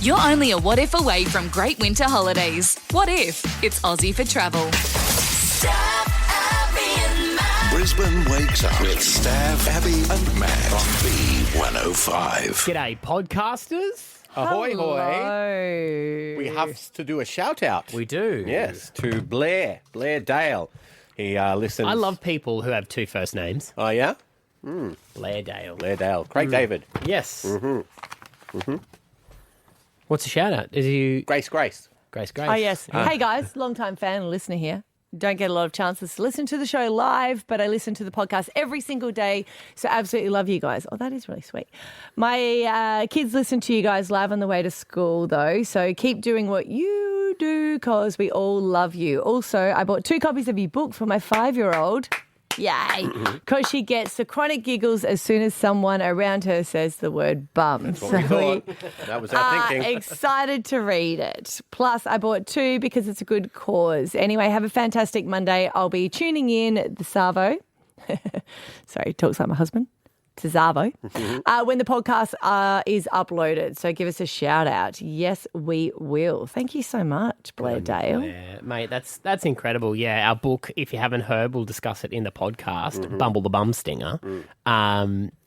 You're only a what if away from great winter holidays. What if it's Aussie for travel? Stav, Abby and Matt. Brisbane wakes up with Stav, Abby and Matt on B105. G'day, podcasters. Ahoy, hoy. Hello. We have to do a shout out. We do. Yes, to Blair Dale. He listens. I love people who have two first names. Oh, yeah? Blair Dale. Blair Dale. Craig David. Yes. What's the shout out? Is you Grace. Grace? Oh, yes. Hey, guys, long-time fan and listener here. Don't get a lot of chances to listen to the show live, but I listen to the podcast every single day, so absolutely love you guys. Oh, that is really sweet. My kids listen to you guys live on the way to school, though, so keep doing what you do because we all love you. Also, I bought 2 copies of your book for my 5-year-old. Yay. Because she gets the chronic giggles as soon as someone around her says the word bum. That's what we thought. That was our thinking. Excited to read it. Plus, I bought 2 because it's a good cause. Anyway, have a fantastic Monday. I'll be tuning in the Savo. Sorry, talks like my husband. To Zavo, when the podcast is uploaded. So give us a shout out. Yes, we will. Thank you so much, Blair Dale. Yeah, mate, that's incredible. Yeah, our book, if you haven't heard, we'll discuss it in the podcast, Bumble the Bum Stinger.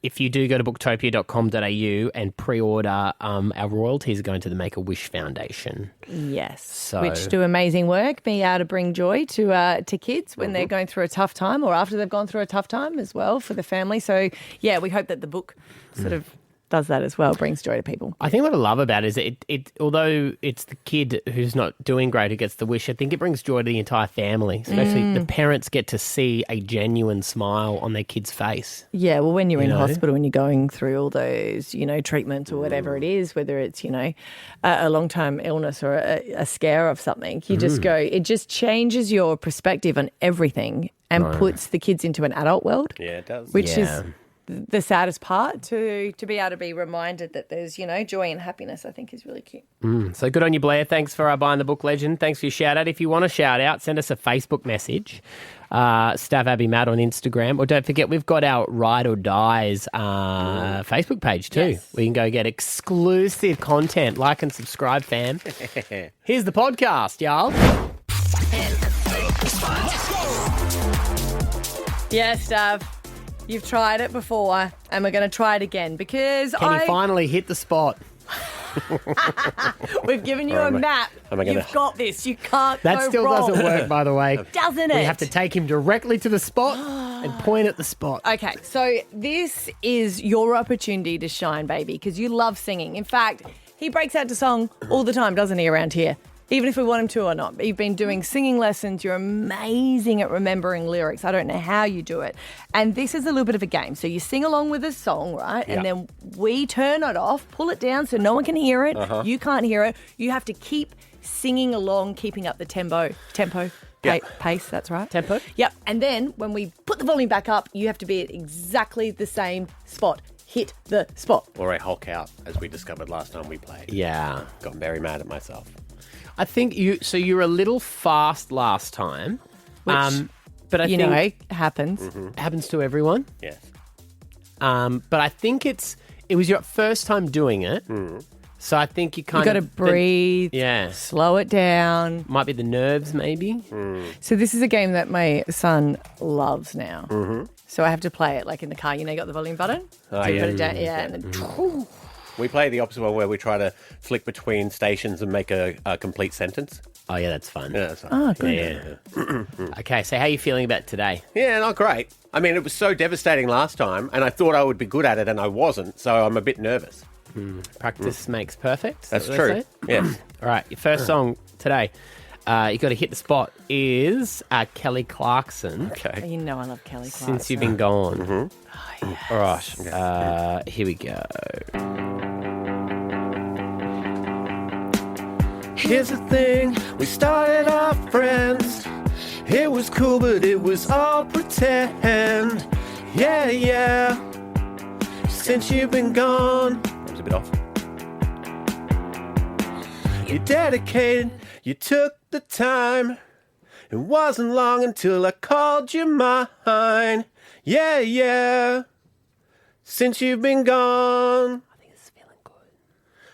If you do go to booktopia.com.au and pre-order, our royalties are going to the Make-A-Wish Foundation. Yes, which do amazing work, be able to bring joy to kids when they're going through a tough time or after they've gone through a tough time as well for the family. So, yeah, we hope that the book sort of does that as well, brings joy to people. I think what I love about it is it although it's the kid who's not doing great who gets the wish, I think it brings joy to the entire family, especially the parents get to see a genuine smile on their kid's face. Yeah, well, when you're in hospital and you're going through all those, treatments or whatever it is, whether it's, a long-term illness or a scare of something, you just go, it just changes your perspective on everything and puts the kids into an adult world. Yeah, it does. Which is the saddest part, to be able to be reminded that there's, joy and happiness, I think is really cute. So good on you, Blair. Thanks for buying the book, Legend. Thanks for your shout out. If you want a shout out, send us a Facebook message, Stav Abby Matt on Instagram. Or don't forget, we've got our Ride or Dies Facebook page too. Yes. We can go get exclusive content. Like and subscribe, fam. Here's the podcast, y'all. Yes, Stav. You've tried it before, and we're going to try it again because Can you finally hit the spot? we've given you a map. You've got this. You can't That go still wrong. doesn't work, by the way. Doesn't it? We have to take him directly to the spot and point at the spot. Okay, so this is your opportunity to shine, baby, because you love singing. In fact, he breaks out to song all the time, doesn't he, around here? Even if we want him to or not. You've been doing singing lessons. You're amazing at remembering lyrics. I don't know how you do it. And this is a little bit of a game. So you sing along with a song, right? And then we turn it off, pull it down so no one can hear it. You can't hear it. You have to keep singing along, keeping up the tempo, pace, that's right. Tempo? Yep. And then when we put the volume back up, you have to be at exactly the same spot. Hit the spot. Or I hulk out, as we discovered last time we played. Yeah. Got very mad at myself. I think you were a little fast last time. Which, but I think happens. happens to everyone. Yes. But I think it was your first time doing it. So I think you You got to breathe. Yeah. Slow it down. Might be the nerves, maybe. So this is a game that my son loves now. So I have to play it like in the car. You got the volume button? Oh, so you yeah. put it down, and then We play the opposite one where we try to flick between stations and make a complete sentence. Oh, yeah, that's fun. Yeah, that's fun. Oh, good. Yeah. Okay, so how are you feeling about today? Yeah, not great. I mean, it was so devastating last time, and I thought I would be good at it, and I wasn't, so I'm a bit nervous. Practice makes perfect. That's what they true. say? Yes. All right, your first song today, you got to hit the spot, is Kelly Clarkson. Okay. You know I love Kelly Clarkson. Since You've Been Gone. Oh, yes. All right, here we go. Here's the thing, we started off friends. It was cool, but it was all pretend. Yeah, yeah. Since you've been gone. That was a bit off. You dedicated, you took the time. It wasn't long until I called you mine. Yeah, yeah. Since you've been gone. I think it's feeling good.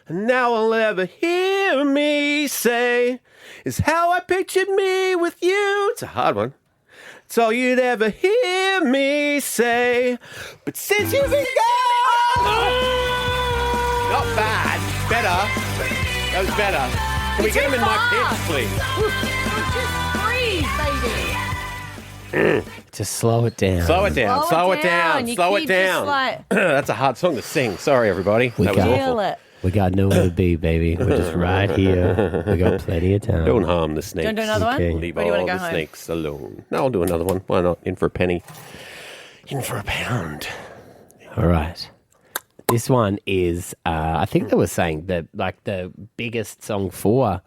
And now all ever hear me say is how I pictured me with you. It's a hard one. It's all you'd ever hear me say. But since you've been gone... Not bad. Better. That was better. Can we get him in my pitch, please? Just breathe, baby. Just slow it down. Slow it down. Slow it down. You Slow it keep just down. like- That's a hard song to sing. Sorry, everybody. We That was got- Feel awful. it. We got nowhere to be, baby. We're just right here. We got plenty of time. Don't harm the snakes. Don't do another one? Okay. Leave Or do you all want to the go home? snakes alone. No, I'll do another one. Why not? In for a penny. In for a pound. All right. This one is, I think they were saying that like the biggest song for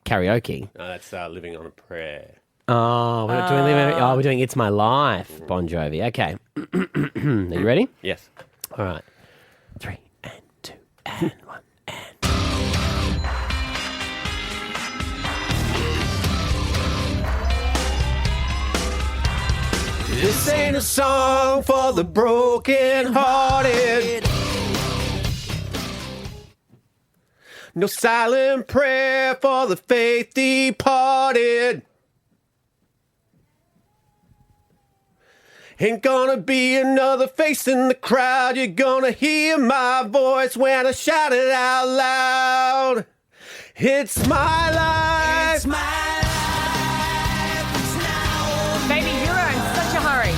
karaoke. No, that's Living on a Prayer. Oh, we're not doing we're doing It's My Life, Bon Jovi. Okay. Are you ready? Yes. All right. 3 and 2 and 1 and. This ain't a song for the broken-hearted. No silent prayer for the faith departed. Ain't gonna be another face in the crowd. You're gonna hear my voice when I shout it out loud. It's my life. It's my Baby, you're in such a hurry.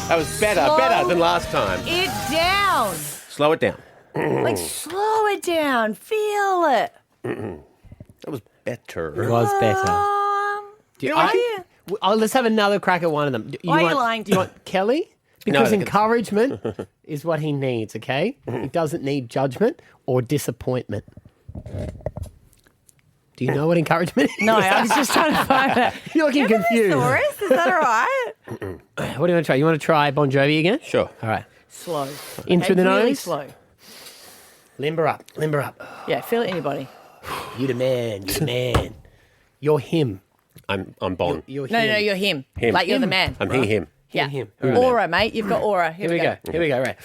That was better, Slow better than last time. it down. Slow it down. Like, slow it down. Feel it. That was better. It was better. Do know what? let's have another crack at one of them. Why are you lying Do you to want Kelly? Because No, encouragement is what he needs, okay? He doesn't need judgment or disappointment. Do you know what encouragement is? No, I was just trying to find it. You're looking confused. Taurus, is that all right? What do you want to try? You want to try Bon Jovi again? Sure. All right. Slow. In through the really nose. slow. Limber up. Limber up. Yeah, feel it in your body. You the man. You the man. You're him. I'm Bon. You're No, him. no, you're him. Him. Like, you're the man. I'm him. Yeah. him. Aura, mate. You've got aura. Here we go. Here we go. Right.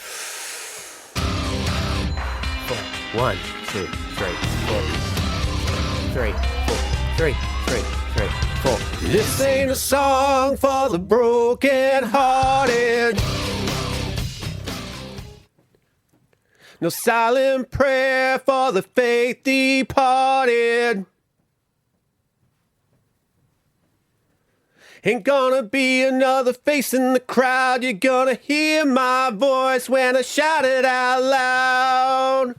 1, 2, 3, 4. 3, 4. 3, 3, 3, 4. This ain't a song for the broken-hearted. No silent prayer for the faith departed. Ain't gonna be another face in the crowd. You're gonna hear my voice when I shout it out loud.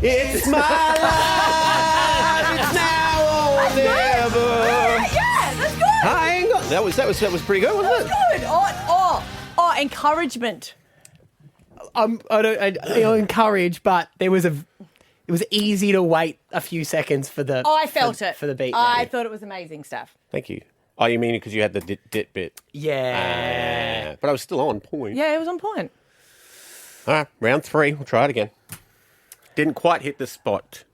It's my life. It's now or never. Yeah, that's good. I ain't got that was pretty good, wasn't it? Good. Oh, encouragement. I encourage, but it was easy to wait a few seconds for the. Oh, I felt it. for the beat. I maybe. thought it was amazing stuff. Thank you. Oh, you mean because you had the dit bit? Yeah. But I was still on point. Yeah, it was on point. All right, round 3. We'll try it again. Didn't quite hit the spot,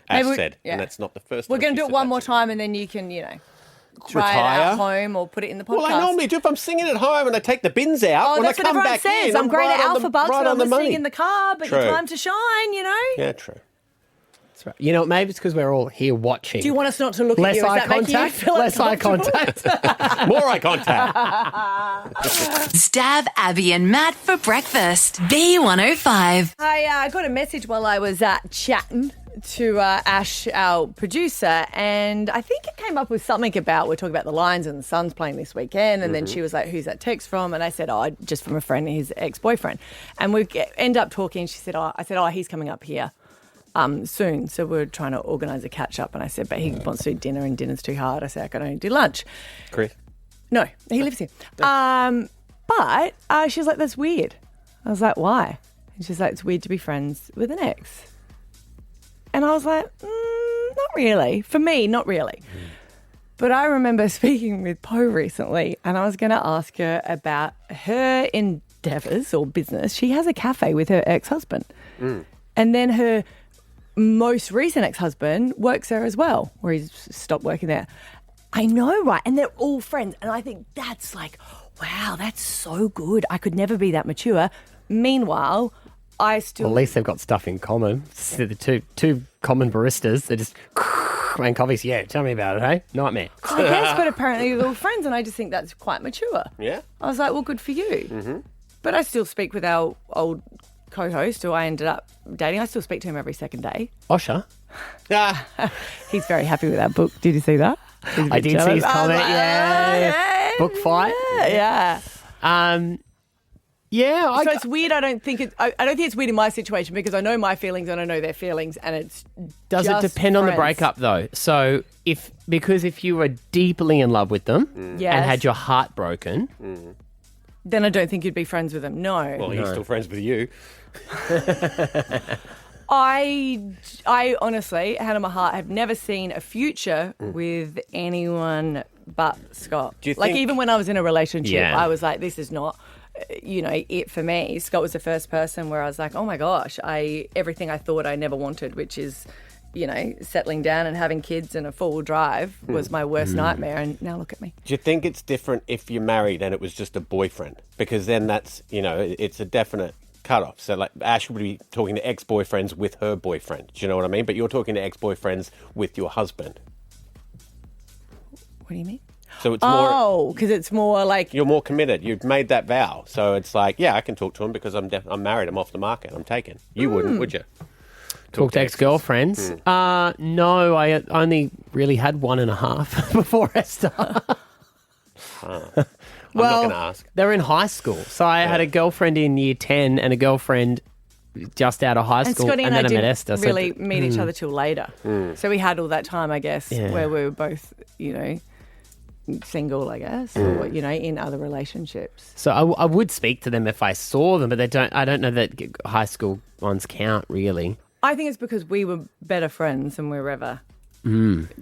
as Maybe we- said, yeah. and that's not the first. We're time going to she do it said one that more to me. time, and then you can, try it Retire? at home or put it in the podcast. Well, I normally do if I'm singing at home and I take the bins out. Oh, when that's I what come everyone back says. in, I'm great right at on alpha the, bugs right when on I'm the listening money. in the car, but True. your time to shine, Yeah, true. That's right. You know, maybe it's because we're all here watching. Do you want us not to look less at you? Is eye that making you contact? feel Less eye uncomfortable? contact. More eye contact. Stav, Abby, and Matt for breakfast. B105. I got a message while I was chatting to Ash, our producer, and I think it came up with something about, we're talking about the Lions and the Suns playing this weekend, and then she was like, who's that text from? And I said, just from a friend, his ex-boyfriend. And we end up talking, she said, I said, he's coming up here soon, so we're trying to organise a catch-up. And I said, but he wants to do dinner, and dinner's too hard. I said, I can only do lunch. Chris. No, he lives here. But she was like, that's weird. I was like, why? And she's like, it's weird to be friends with an ex. And I was like, not really. For me, not really. But I remember speaking with Poe recently, and I was going to ask her about her endeavours or business. She has a cafe with her ex-husband. And then her most recent ex-husband works there as well, where he's stopped working there. I know, right? And they're all friends. And I think that's like, wow, that's so good. I could never be that mature. Meanwhile, I still... Well, at least they've got stuff in common. So the two common baristas, they're just making coffees. Yeah, tell me about it, hey? Nightmare. I guess, but apparently you're all friends, and I just think that's quite mature. Yeah. I was like, well, good for you. Mm-hmm. But I still speak with our old co-host who I ended up dating. I still speak to him every second day. Osher? He's very happy with that book. Did you see that? I did see his comment, yeah. Book fight. Yeah. Yeah. So it's weird. I don't think it's weird in my situation because I know my feelings and I know their feelings, and it's Does it depend on the breakup though? So because if you were deeply in love with them and had your heart broken, then I don't think you'd be friends with them. No. Well, he's still friends with you. I honestly, hand on my heart, have never seen a future with anyone but Scott. Do you like think- even when I was in a relationship, Yeah. I was like, this is not, it for me. Scott was the first person where I was like, oh my gosh, everything I thought I never wanted, which is, settling down and having kids and a four-wheel drive was my worst nightmare. And now look at me. Do you think it's different if you're married and it was just a boyfriend? Because then that's, it's a definite cut-off. So, like, Ash would be talking to ex-boyfriends with her boyfriend. Do you know what I mean? But you're talking to ex-boyfriends with your husband. What do you mean? So it's more... Oh, because it's more like... You're more committed. You've made that vow. So it's like, yeah, I can talk to him because I'm married. I'm off the market. I'm taken. You wouldn't, would you? talk to ex-girlfriends. No, I only really had 1.5 before Esther. I'm not going to ask. They're in high school. So I had a girlfriend in year 10 and a girlfriend just out of high And school. Scotty and I then I met didn't Esther. really meet each other till later. So we had all that time, I guess, where we were both, single, I guess, or, in other relationships. So I would speak to them if I saw them, but I don't know that high school ones count really. I think it's because we were better friends than we were ever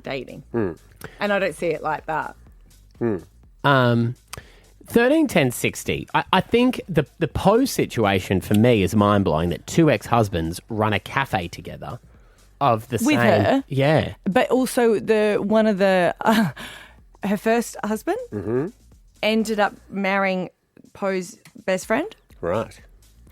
dating. And I don't see it like that. 13, 10, 60. I think the Poe situation for me is mind-blowing that two ex-husbands run a cafe together of the With same... her? Yeah. But also one of the her first husband ended up marrying Poe's best friend, Right.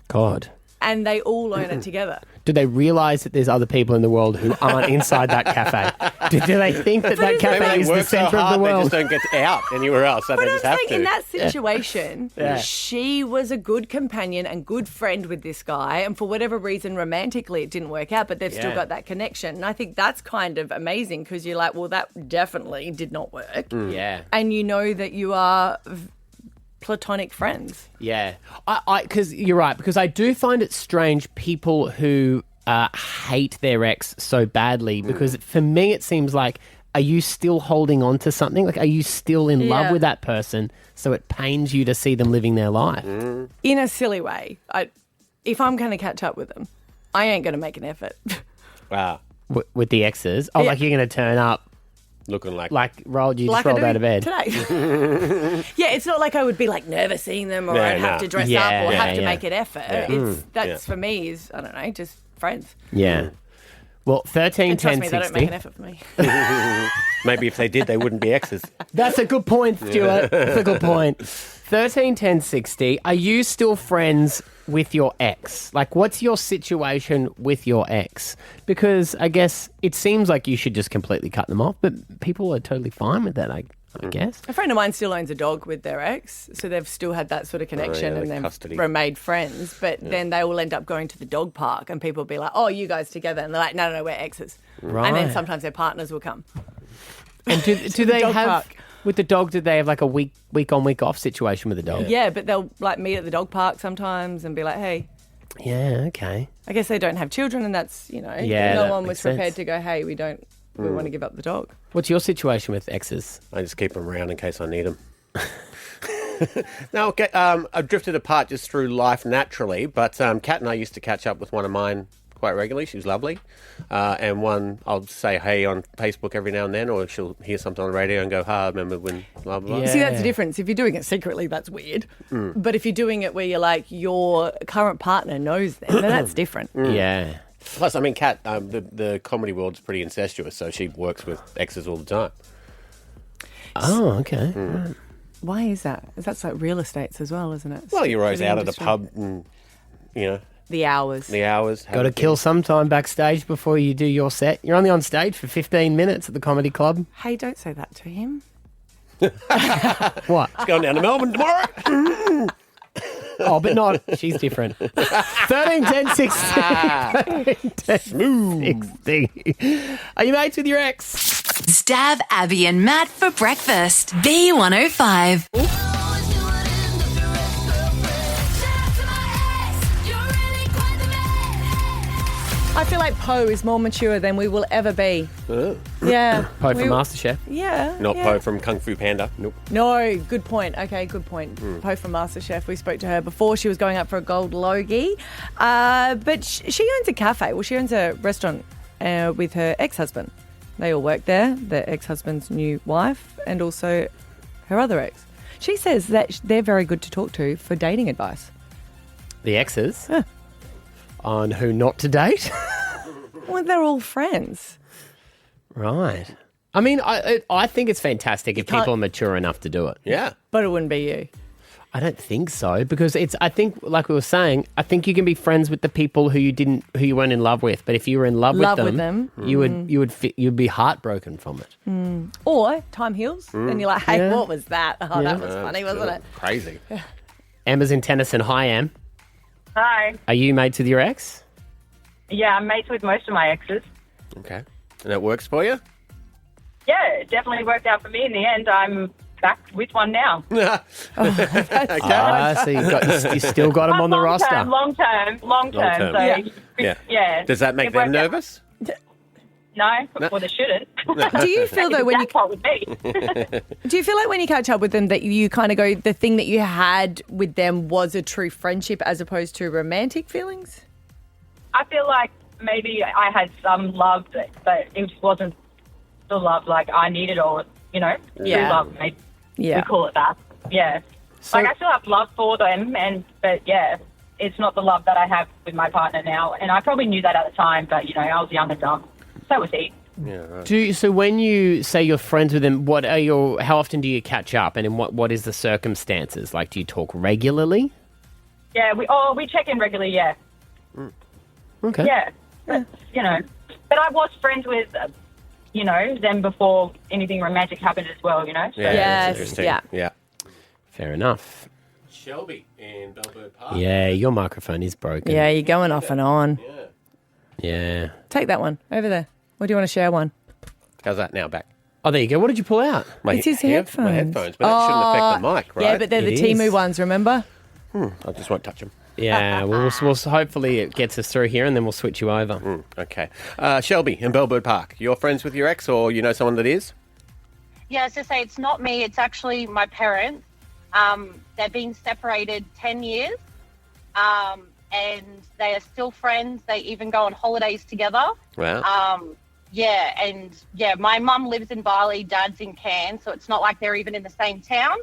God. and they all own it together. Do they realise that there's other people in the world who aren't inside that cafe? Do they think that Maybe cafe they is the work so centre of hard the they world? just don't get out anywhere else, so But they I'm just have saying to. in that situation, Yeah. she was a good companion and good friend with this guy, and for whatever reason, romantically, it didn't work out, but they've still Yeah. got that connection. And I think that's kind of amazing because you're like, well, that definitely did not work. Yeah. And you know that you are platonic friends. Yeah. Because you're right, because I do find it strange people who hate their ex so badly, because for me it seems like, are you still holding on to something? Like, are you still in love Yeah. with that person so it pains you to see them living their life? In a silly way. If I'm going to catch up with them, I ain't going to make an effort. Wow. With the exes? Oh, Yeah. like you're going to turn up, Looking like... like you just Like I rolled do out of bed. today. Yeah, it's not like I would be like nervous seeing them or No, I'd have no. to dress Yeah, up or yeah, have to yeah. make an effort. That's for me is, I don't know, just friends. Yeah. Well, 13, And trust 10, me, they don't 60. make an effort for me. Maybe if they did, they wouldn't be exes. That's a good point, Stuart. That's a good point. 13, 10, 60. Are you still friends with your ex? Like, what's your situation with your ex? Because I guess it seems like you should just completely cut them off, but people are totally fine with that, I guess. A friend of mine still owns a dog with their ex, so they've still had that sort of connection the and they've custody. remained friends. But then they all end up going to the dog park and people will be like, oh, you guys together. And they're like, no, we're exes. Right. And then sometimes their partners will come. And do they dog have... park. With the dog, did they have like a week on, week off situation with the dog? Yeah, but they'll like meet at the dog park sometimes and be like, hey, Yeah, okay. I guess they don't have children and that's, Yeah, no that one was makes sense. prepared to go, hey, we want to give up the dog. What's your situation with exes? I just keep them around in case I need them. No, okay, I've drifted apart just through life naturally, but Kat and I used to catch up with one of mine quite regularly. She was lovely. And one, I'll say hey on Facebook every now and then, or she'll hear something on the radio and go, I remember when blah, blah, blah. Yeah. See, that's the difference. If you're doing it secretly, that's weird. But if you're doing it where you're like, your current partner knows them, then that's different. Yeah. Plus, I mean, Kat, the comedy world's pretty incestuous, so she works with exes all the time. Oh, okay. Right. Why is that? That's like real estates as well, isn't it? Well, you're always For the out at the industry. pub and, The hours. The hours. Got to kill some time backstage before you do your set. You're only on stage for 15 minutes at the Comedy Club. Hey, don't say that to him. What? It's going down to Melbourne tomorrow. Oh, but not. She's different. 13, 10, 16. 13, 10, 16. Are you mates with your ex? Stav, Abby, and Matt for breakfast. B105. I feel like Poe is more mature than we will ever be. Yeah. Poe from MasterChef. Yeah. Not yeah. Poe from Kung Fu Panda. Nope. No, good point. Okay, good point. Poe from MasterChef. We spoke to her before she was going up for a gold Logie. But she owns a cafe. Well, she owns a restaurant with her ex-husband. They all work there, the ex-husband's new wife and also her other ex. She says that they're very good to talk to for dating advice. The exes? On who not to date? Well, they're all friends. Right. I mean, I think it's fantastic if people are mature enough to do it. Yeah. But it wouldn't be you. I don't think so because I think, like we were saying, I think you can be friends with the people who you weren't in love with. But if you were in love with them, you'd be heartbroken from it. Or time heals and you're like, hey, what was that? Oh, that was funny, wasn't it? Crazy. Emma's in Tennyson. Hi, Em. Hi. Are you mates with your ex? Yeah, I'm mates with most of my exes. Okay. And it works for you? Yeah, it definitely worked out for me in the end. I'm back with one now. Okay. So you still got him on the roster. Long term. Long-term. So, Yeah. Does that make It them worked out. nervous? No, well, they shouldn't. Do you feel though when you That's what would be. do you feel like when you catch up with them that you kind of go the thing that you had with them was a true friendship as opposed to romantic feelings? I feel like maybe I had some love, but it just wasn't the love like I needed or, true love, maybe we call it that. Yeah. So- I still have love for them, but it's not the love that I have with my partner now. And I probably knew that at the time, but, I was young and dumb. So was he. Yeah, right. So when you say you're friends with them, how often do you catch up and in what is the circumstances? Like, do you talk regularly? Yeah, we check in regularly, yeah. Okay. Yeah. But, but I was friends with, them before anything romantic happened as well, So, Yeah, Yes, that's interesting. yeah. Fair enough. Shelby in Bellbird Park. Yeah, your microphone is broken. Yeah, you're going off and on. Yeah. Take that one over there. Or do you want to share one? How's that now? Back. Oh, there you go. What did you pull out? It's his My headphones. headphones, but that shouldn't affect the mic, right? Yeah, but they're the It Timu is. ones, remember? I just won't touch them. Yeah, we'll hopefully it gets us through here and then we'll switch you over. Okay. Shelby in Bellbird Park. You're friends with your ex or you know someone that is? Yeah, as I say, it's not me. It's actually my parents. They've been separated 10 years, and they are still friends. They even go on holidays together. Wow. My mum lives in Bali, dad's in Cairns, so it's not like they're even in the same town.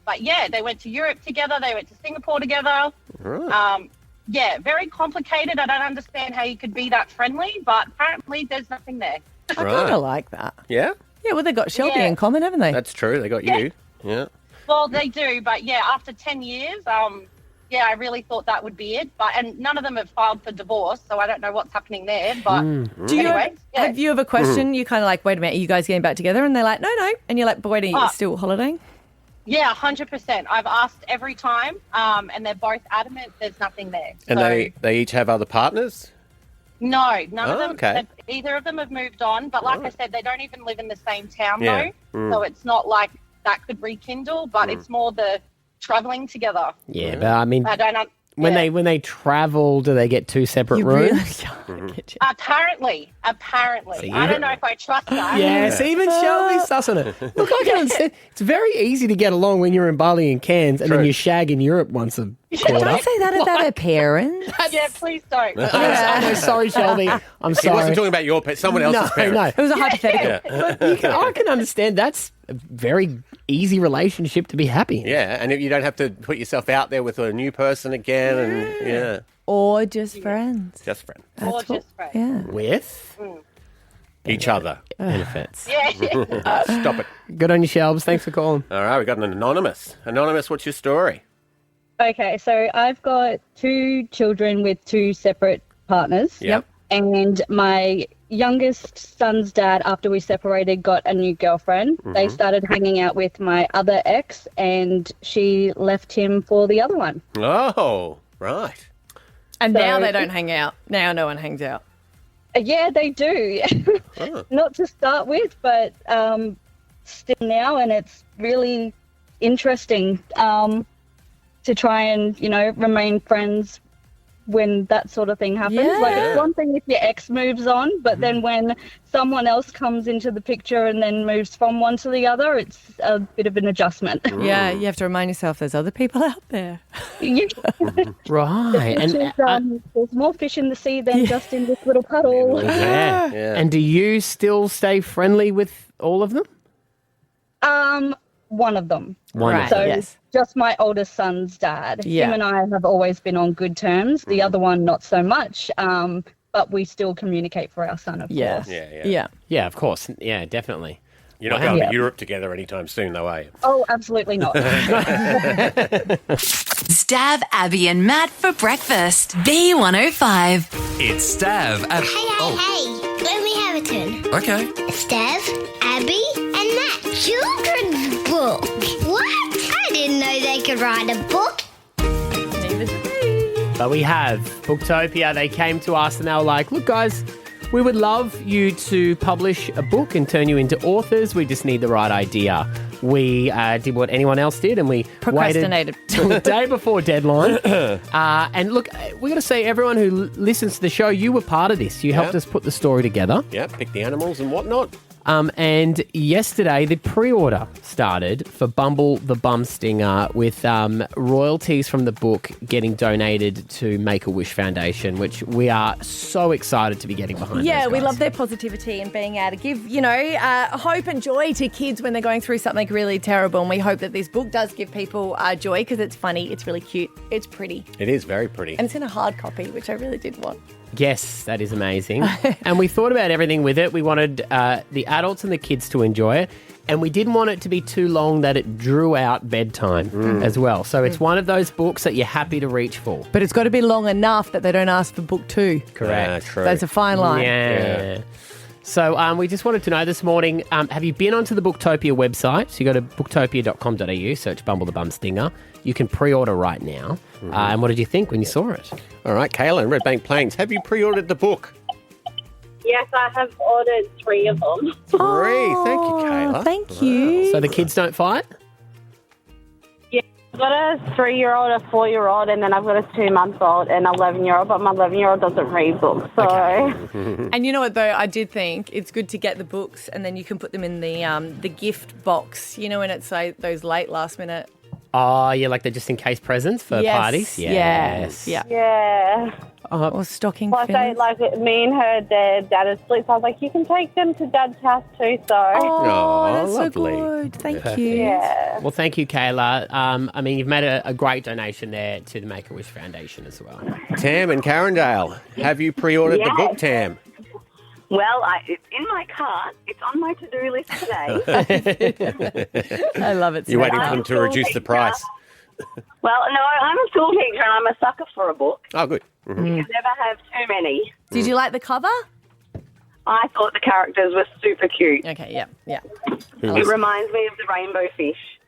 But yeah, they went to Europe together. They went to Singapore together. Right. Very complicated. I don't understand how you could be that friendly, but apparently there's nothing there. I kind of like that. Yeah? Yeah, well, they've got Shelby Yeah. in common, haven't they? That's true. They got you. Yeah. Well, they do, but yeah, after 10 years, I really thought that would be it. And none of them have filed for divorce, so I don't know what's happening there. But Do you anyway, have you ever questioned? You kind of like, wait a minute, are you guys getting back together? And they're like, no. And you're like, but wait, are you still holidaying? Yeah, 100%. I've asked every time, and they're both adamant there's nothing there. And So, they each have other partners? No, none of them. Okay. Either of them have moved on, but like I said, they don't even live in the same town, Yeah. though. So it's not like that could rekindle, but it's more the travelling together. Yeah, but I mean, I don't. when they travel, do they get two separate rooms? Apparently. See, I don't know if I trust that. Yes, even Shelby's sussing it. Look, I can understand. It's very easy to get along when you're in Bali and Cairns and then you shag in Europe once a quarter. Don't say that about her parents. Yeah, please don't. I'm sorry, Shelby. I'm He sorry. wasn't talking about your pet, someone else's parents. No. It was a hypothetical. But I can understand that's a very easy relationship to be happy in. Yeah, and if you don't have to put yourself out there with a new person again, and Or just friends. just friends. Or just friends. Yeah. With Each other. benefits. Yeah. Stop it. Good on you, Shelbs. Thanks for calling. All right, we got an anonymous. Anonymous, what's your story? Okay, so I've got 2 children with 2 separate partners. Yep. And my youngest son's dad, after we separated, got a new girlfriend. They started hanging out with my other ex, and she left him for the other one. Oh, right. And So- now they don't hang out. Now no one hangs out. Yeah, they do. Not to start with, but still now, and it's really interesting to try and, remain friends when that sort of thing happens. Yeah. Like, it's one thing if your ex moves on, but then when someone else comes into the picture and then moves from one to the other, it's a bit of an adjustment. Yeah, you have to remind yourself there's other people out there. Yeah. Right. Which is, there's more fish in the sea than just in this little puddle. Yeah. And do you still stay friendly with all of them? One of them. Right, So yes. just my oldest son's dad. Yeah. Him and I have always been on good terms. The other one, not so much. But we still communicate for our son, of Yeah. course. Yeah. Yeah, of course. Yeah, definitely. You're not going to Europe together anytime soon, though, are you? Oh, absolutely not. Stav, Abby, and Matt for breakfast. B105. It's Stav. Hey, let me have a turn. Okay. Stav, Abby, and Matt. Children's book. What? I didn't know they could write a book. Neither do we. But we have Booktopia. They came to us and they were like, look, guys, we would love you to publish a book and turn you into authors. We just need the right idea. We did what anyone else did, and we Procrastinated. waited till the day before deadline. And look, we got to say, everyone who listens to the show, you were part of this. You helped us put the story together. Yeah, pick the animals and whatnot. And yesterday, the pre-order started for Bumble the Bum Stinger, with royalties from the book getting donated to Make-A-Wish Foundation, which we are so excited to be getting behind. Yeah, those we guys. love their positivity and being able to give, hope and joy to kids when they're going through something really terrible. And we hope that this book does give people joy because it's funny, it's really cute, it's pretty. It is very pretty. And it's in a hard copy, which I really did want. Yes, that is amazing. And we thought about everything with it. We wanted the adults and the kids to enjoy it. And we didn't want it to be too long that it drew out bedtime as well. So it's one of those books that you're happy to reach for. But it's got to be long enough that they don't ask for book 2. Correct. True. That's a fine line. Yeah. So we just wanted to know this morning, have you been onto the Booktopia website? So you go to booktopia.com.au, search Bumble the Bum Stinger. You can pre-order right now. And what did you think when you saw it? All right, Kayla in Red Bank Plains, have you pre-ordered the book? Yes, I have ordered 3 of them. 3. Thank you, Kayla. Thank you. So the kids don't fight? I've got a 3-year-old, a 4-year-old, and then I've got a 2-month-old and an 11-year-old, but my 11-year-old doesn't read books, so... And you know what, though? I did think it's good to get the books and then you can put them in the gift box, when it's like those late last-minute... Oh, yeah, like the just-in-case presents for parties? Yes. Yeah. Yeah. Or stocking Plus, fillers. me and her, their dad is asleep, so I was like, you can take them to Dad's house too, so... Oh, that's lovely. so good. Thank you. Yeah. Well, thank you, Kayla. You've made a great donation there to the Make-A-Wish Foundation as well. Tam in Carindale, have you pre-ordered the book, Yes. Tam? Well, it's in my cart. It's on my to-do list today. I love it. You're waiting for I'm them to still reduce the price. Well, no, I'm a school teacher and I'm a sucker for a book. Oh, good. You can never have too many. Did you like the cover? I thought the characters were super cute. Okay, yeah. It reminds me of the rainbow fish.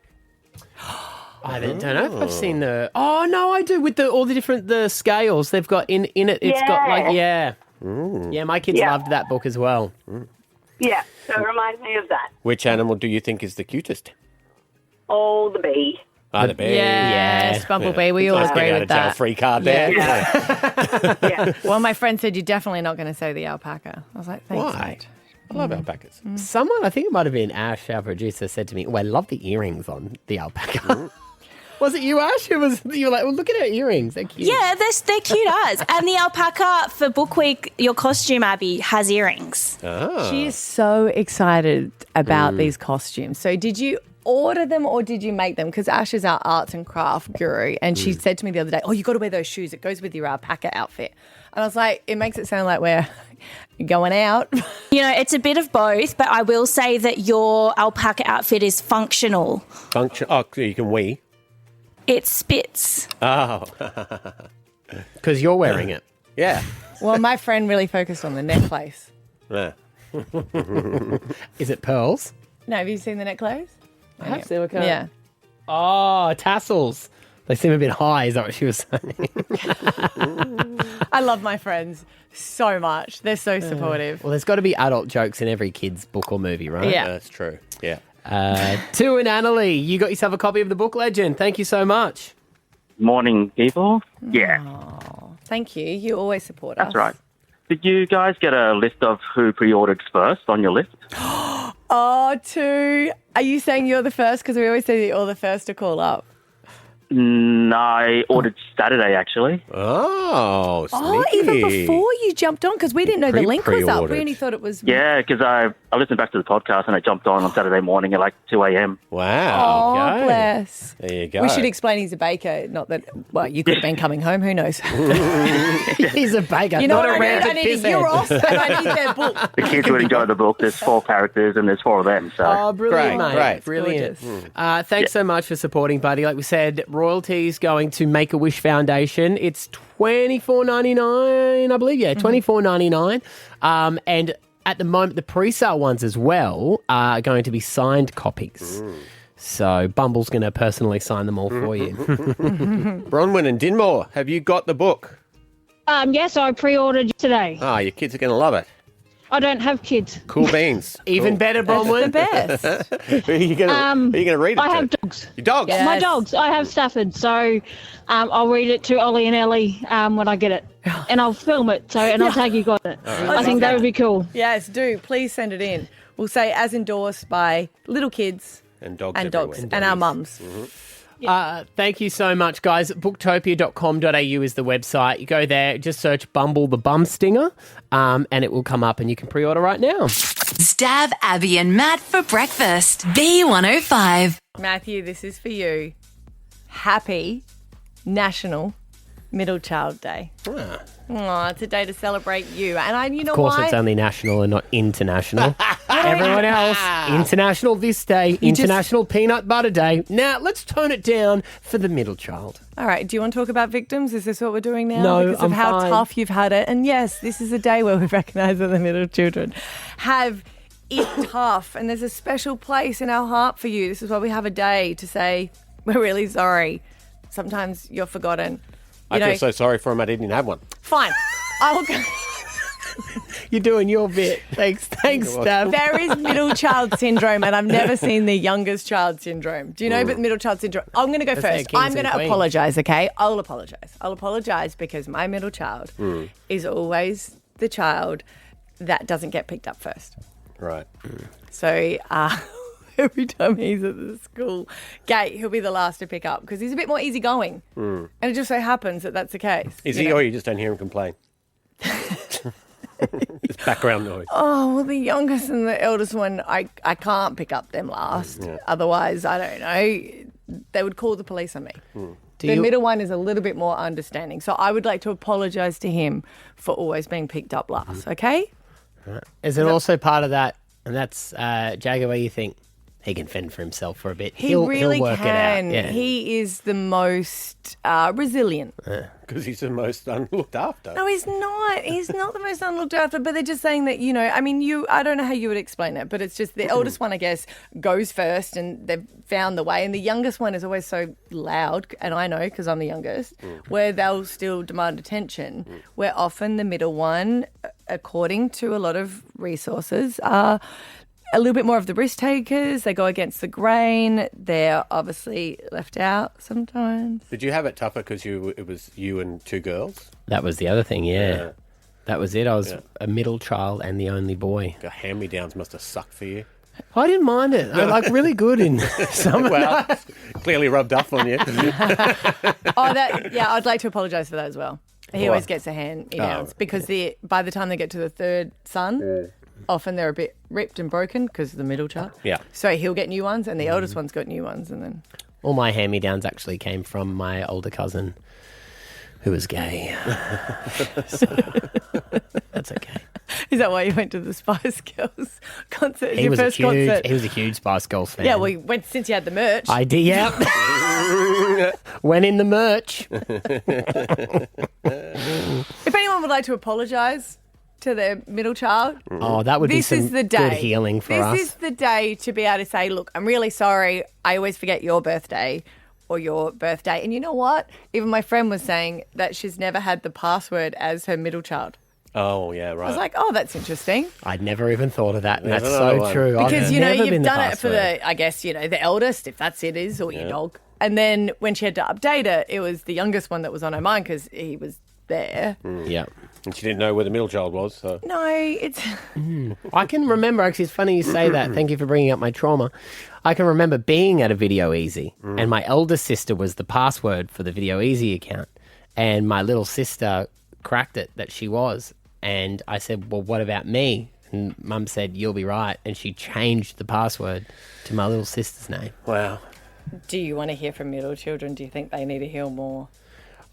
I don't know if I've seen the... Oh, no, I do, with all the different scales they've got in it. It's got like, yeah. Yeah, my kids loved that book as well. Yeah, so it reminds me of that. Which animal do you think is the cutest? Oh, the bee. Ah, the bear. Yes, Bumblebee. We all Nice agree getting out with of jail that. free card there. Yeah. Well, my friend said you're definitely not going to say the alpaca. I was like, thanks, Why? mate. I love alpacas. Someone, I think it might have been Ash, our producer, said to me, I love the earrings on the alpaca. Was it you, Ash? You were like, well, look at her earrings. They're cute. Yeah, they're cute as. And the alpaca for Book Week, your costume, Abby, has earrings. She is so excited about these costumes. So did you order them or did you make them? Because Ash is our arts and craft guru. And she said to me the other day, you got to wear those shoes. It goes with your alpaca outfit. And I was like, it makes it sound like we're going out. It's a bit of both, but I will say that your alpaca outfit is functional. Oh, so you can wee. It spits. Oh. Because you're wearing it. Yeah. Well, my friend really focused on the necklace. Yeah. Is it pearls? No, have you seen the necklace? I have seen it. Yeah. Oh, tassels. They seem a bit high, is that what she was saying? I love my friends so much. They're so supportive. Well, there's got to be adult jokes in every kid's book or movie, right? Yeah. That's true. Yeah. Tu and Annalie, you got yourself a copy of the book Legend. Thank you so much. Morning, people. Yeah, Thank you. You always support us. that's right. Did you guys get a list of who pre-ordered first on your list? Oh, Tu, are you saying you're the first? Because we always say that you're the first to call up. No, I ordered Saturday, actually. Oh, sneaky. Oh, even before you jumped on, because we didn't know the link was up. Pre-ordered. We only thought it was... Yeah, because I listened back to the podcast and I jumped on Saturday morning at like 2 a.m. Wow. Oh, Okay. bless. There you go. We should explain he's a baker. Not that, well, you could have been coming home. Who knows? He's a baker, You know not what a I need? rampant I need a pisshead. Euros and I need their book. The kids would enjoy the book. There's 4 characters and there's 4 of them. So Oh, brilliant, Great, mate. great. Brilliant. Gorgeous. Thanks so much for supporting, buddy. Like we said, royalties going to Make-A-Wish Foundation. It's $24.99, I believe. Yeah, $24.99. And at the moment, the pre-sale ones as well are going to be signed copies. So Bumble's going to personally sign them all for you. Bronwyn and Dinmore, have you got the book? Yes, I pre-ordered today. Ah, your kids are going to love it. I don't have kids. Cool beans. Even better, Bronwyn. Best. Are you going to read it I to? have dogs. Your dogs? Yeah. My Yes. dogs. I have Stafford, so I'll read it to Ollie and Ellie when I get it, and I'll film it. So and I'll tag you guys it. I think that would be cool. Yes, do. Please send it in. We'll say as endorsed by little kids And dogs and dogs everywhere. and our mums. Thank you so much, guys. Booktopia.com.au is the website. You go there, just search Bumble the Bum Stinger, and it will come up and you can pre-order right now. Stav, Abby, and Matt for breakfast. B105. Matthew, this is for you. Happy National Middle Child Day. Oh, it's a day to celebrate you. And you know Of course, why? it's only national and not international. Everyone else, international this day, International Peanut Butter Day. Now, let's tone it down for the middle child. All right, do you want to talk about victims? Is this what we're doing now? No, because I'm of how fine. tough you've had it. And yes, this is a day where we recognise that the middle children have it tough. And there's a special place in our heart for you. This is why we have a day to say, we're really sorry. Sometimes you're forgotten. I feel so sorry for him I didn't have one. Fine. I'll go. You're doing your bit. Thanks, Stav. There is middle child syndrome, and I've never seen the youngest child syndrome. Do you know about middle child syndrome? I'm going to go That's their first. kings I'm going and to queens. apologise, okay? I'll apologise because my middle child is always the child that doesn't get picked up first. Right. So every time he's at the school gate, he'll be the last to pick up because he's a bit more easygoing. And it just so happens that that's the case. Is you he, know? or you just don't hear him complain? It's background noise. Oh, well, the youngest and the eldest one, I can't pick up them last. Otherwise, I don't know, they would call the police on me. The middle one is a little bit more understanding. So I would like to apologise to him for always being picked up last, okay? Is it also part of that, and that's Jagger, where you think he can fend for himself for a bit? He really he'll work can. it out. Yeah. He is the most resilient. Because he's the most unlooked after. No, he's not. He's not the most unlooked after, but they're just saying that, you know, I mean, I don't know how you would explain it, but it's just the eldest one, I guess, goes first and they've found the way. And the youngest one is always so loud, and I know because I'm the youngest, where they'll still demand attention, where often the middle one, according to a lot of resources, are a little bit more of the risk takers. They go against the grain. They're obviously left out sometimes. Did you have it tougher because it was you and 2 girls? That was the other thing, yeah. That was it. I was a middle child and the only boy. The hand-me-downs must have sucked for you. I didn't mind it. I like really good in some of Well, that. clearly rubbed off on you. I'd like to apologise for that as well. He always gets a hand-me-downs because by the time they get to the third son, often they're a bit ripped and broken because of the middle child. Yeah. So he'll get new ones and the eldest one's got new ones and then... All my hand-me-downs actually came from my older cousin who was gay. So, that's okay. Is that why you went to the Spice Girls concert? He Your was first a concert? huge Spice Girls fan. Yeah, well, you went since you had the merch. I did, yeah. When in the merch. If anyone would like to apologise to their middle child, that would be some good healing for us. This is the day to be able to say, look, I'm really sorry. I always forget your birthday or your birthday. And you know what? Even my friend was saying that she's never had the password as her middle child. Oh, yeah, right. I was like, oh, that's interesting. I'd never even thought of that. And that's so true. Because, I've you know, never you've been done the it for password. I guess, you know, the eldest, if that's it is, or your dog. And then when she had to update it was the youngest one that was on her mind because he was there. Yeah. And she didn't know where the middle child was. So. No, it's... I can remember, actually, it's funny you say that. Thank you for bringing up my trauma. I can remember being at a Video Easy and my eldest sister was the password for the Video Easy account. And my little sister cracked it that she was. And I said, well, what about me? And Mum said, you'll be right. And she changed the password to my little sister's name. Wow. Do you want to hear from middle children? Do you think they need to heal more?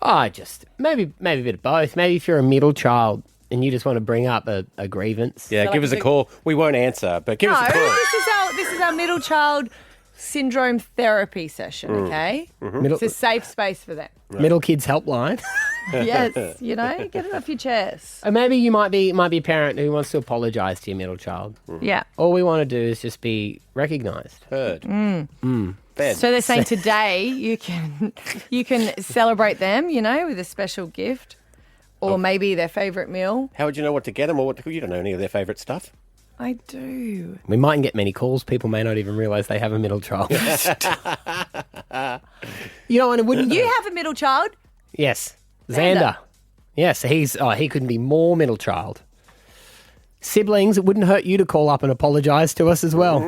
Oh, just maybe a bit of both. Maybe if you're a middle child and you just want to bring up a grievance. Yeah, give us a call. We won't answer, but give us a call. This is our middle child syndrome therapy session, okay? It's a safe space for them. Middle kids helpline. Yes, you know, get it off your chest. Or maybe you might be a parent who wants to apologise to your middle child. Yeah. All we want to do is just be recognised. Heard. So they're saying today you can celebrate them, you know, with a special gift or maybe their favourite meal. How would you know what to get them or what to, you don't know any of their favourite stuff? I do. We mightn't get many calls. People may not even realise they have a middle child. You know, and wouldn't You have a middle child? Yes. Xander. Yes, he couldn't be more middle child. Siblings, it wouldn't hurt you to call up and apologise to us as well.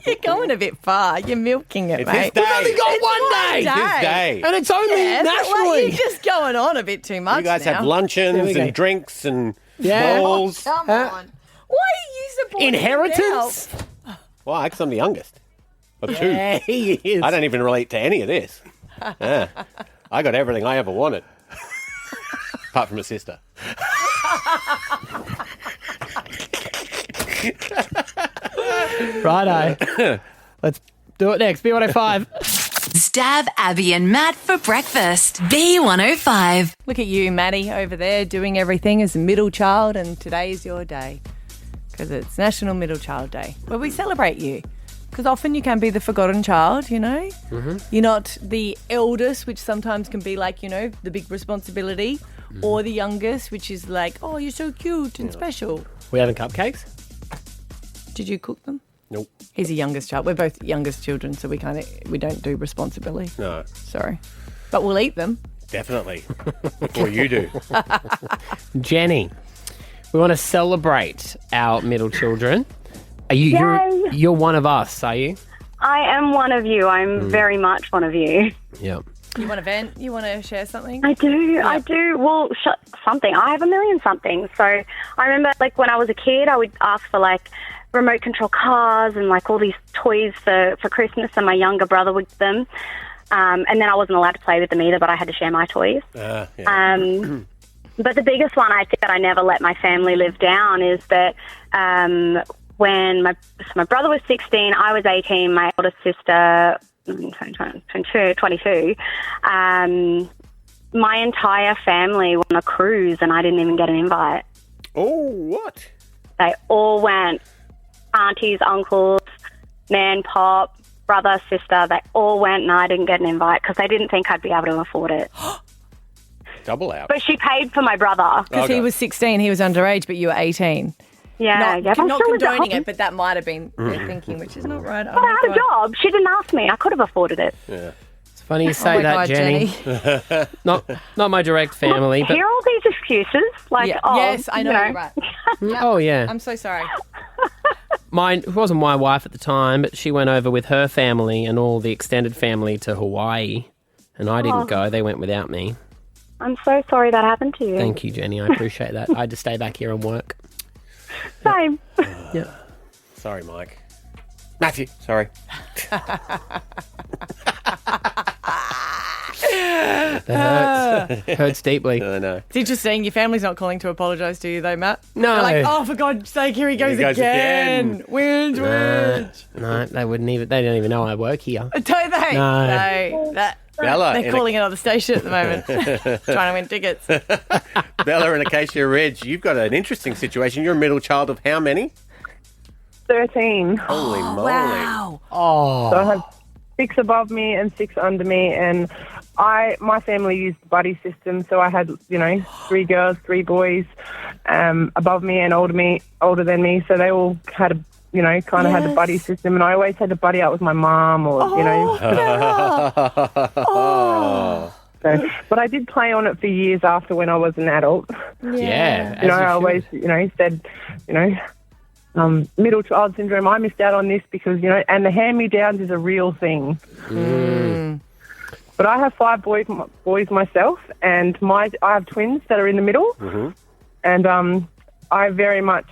You're going a bit far. You're milking it, It's mate. his day. We've only got It's one one day. His day. And it's only nationally. You're just going on a bit too much You guys now. have There luncheons we go. and drinks and Yeah. balls. Come on. Why are you supporting Inheritance? Why? Because I'm the youngest of two. Yeah, he is. I don't even relate to any of this. Yeah. I got everything I ever wanted. Apart from a sister. Righto. Let's do it next. B105. Stav, Abby, and Matt for breakfast. B105. Look at you, Matty, over there doing everything as a middle child, and today is your day because it's National Middle Child Day, where we celebrate you. Because often you can be the forgotten child, you know? Mm-hmm. You're not the eldest, which sometimes can be like, you know, the big responsibility, or the youngest, which is like, oh, you're so cute and special. We having cupcakes? Did you cook them? Nope. He's a youngest child. We're both youngest children, so we don't do responsibility. No. Sorry. But we'll eat them. Definitely. Before you do. Jenny, we want to celebrate our middle children. Are you? You're one of us, are you? I am one of you. I'm very much one of you. Yep. You want to vent? You want to share something? I do. I do. Well, something. I have a million somethings. So I remember, like, when I was a kid, I would ask for, like, remote control cars and, like, all these toys for Christmas, and my younger brother would get them. And then I wasn't allowed to play with them either, but I had to share my toys. Yeah. But the biggest one I think that I never let my family live down is that when my brother was 16, I was 18, my oldest sister 22. My entire family went on a cruise and I didn't even get an invite. Oh, what? They all went. Aunties, uncles, nan, pop, brother, sister, they all went and I didn't get an invite because they didn't think I'd be able to afford it. Double out. But she paid for my brother. Because he was 16, he was underage, but you were 18. Yeah, Not but I still lived at condoning home. it, but that might have been their thinking, which is not right. But I had a job. She didn't ask me. I could have afforded it. Yeah. It's funny you say my that, God, Jenny. Not my direct family, but Hear all these excuses? Like, Yeah. oh, Yes, I know, you you're right. oh yeah. I'm so sorry. Mine it wasn't my wife at the time, but she went over with her family and all the extended family to Hawaii, and I didn't go. They went without me. I'm so sorry that happened to you. Thank you, Jenny. I appreciate that. I had to stay back here and work. Same. Yeah. Sorry, Mike. Matthew, sorry. That hurts. Hurts deeply. I know. It's interesting. Your family's not calling to apologise to you, though, Matt. No. They're like, oh, for God's sake, here he goes again. Whinge. No, they wouldn't even. They don't even know I work here. Don't they? No. Bella, They're calling another station at the moment, trying to win tickets. Bella and Acacia Ridge, you've got an interesting situation. You're a middle child of how many? 13. Holy moly. Wow. Oh. So I have 6 above me and 6 under me, and my family used the buddy system, so I had, 3 girls, 3 boys above me and older than me, so they all had a had the buddy system, and I always had to buddy up with my mom or, So, but I did play on it for years after when I was an adult. Yeah. I always, said, middle child syndrome, I missed out on this because, and the hand-me-downs is a real thing. But I have 5 boys myself, and I have twins that are in the middle, and I very much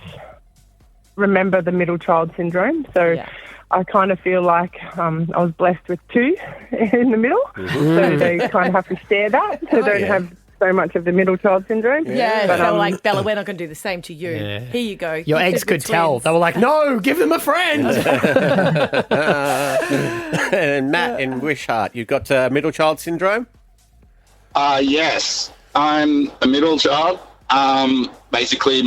remember the middle child syndrome. So I kind of feel like I was blessed with 2 in the middle, so they kind of have to share that, so they don't have so much of the middle child syndrome. Yeah, but, they were like, Bella, we're not going to do the same to you. Yeah. Here you go. Your eggs could tell. They were like, no, give them a friend. And Matt in Wishart, you've got middle child syndrome? Yes, I'm a middle child. Basically,